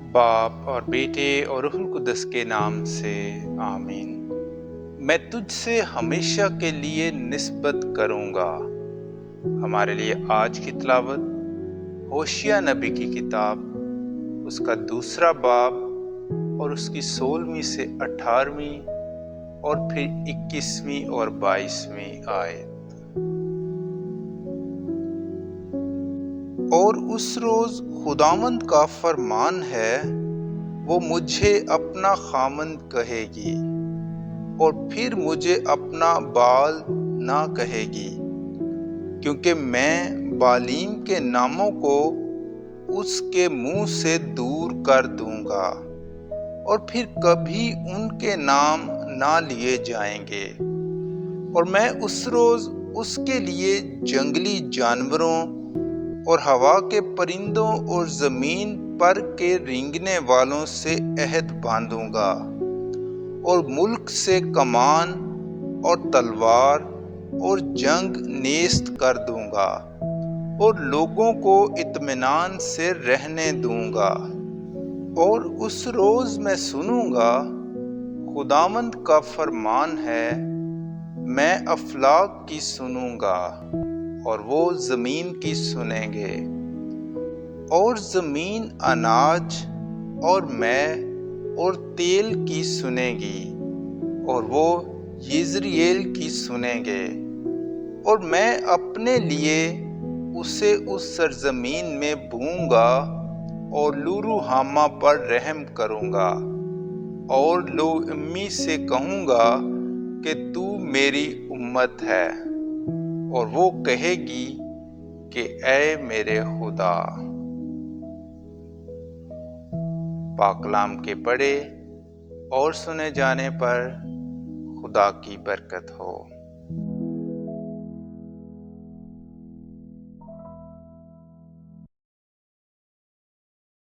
बाप और बेटे और रूह القدس के नाम से आमीन। मैं तुझसे हमेशा के लिए निस्बत करूंगा। हमारे लिए आज की तिलावत होशिया नबी की किताब, उसका दूसरा बाब और उसकी 16वीं से 18वीं और फिर 21वीं और 22वीं आयत। और उस रोज खुदावंद का फरमान है, वो मुझे अपना खामंद कहेगी और फिर मुझे अपना बाल ना कहेगी, क्योंकि मैं बालीम के नामों को उसके मुंह से दूर कर दूंगा और फिर कभी उनके नाम ना लिए जाएंगे। और मैं उस रोज उसके लिए जंगली जानवरों और हवा के परिंदों और जमीन पर के रेंगने वालों से अहद बांधूंगा और मुल्क से कमान और तलवार और जंग नेस्त कर दूंगा और लोगों को इत्मीनान से रहने दूंगा। और उस रोज मैं सुनूंगा, खुदावंद का फरमान है, मैं अफलाक की सुनूंगा और वो जमीन की सुनेंगे। और जमीन अनाज और मैं और तेल की सुनेगी और वो यिज्रेल की सुनेंगे। और मैं अपने लिए उसे उस सरजमीन में बोऊंगा और लूरू हामा पर रहम करूंगा और लो अम्मी से कहूंगा कि तू मेरी उम्मत है, और वो कहेगी कि ऐ मेरे खुदा। पाक कलाम के पढ़े और सुने जाने पर खुदा की बरकत हो।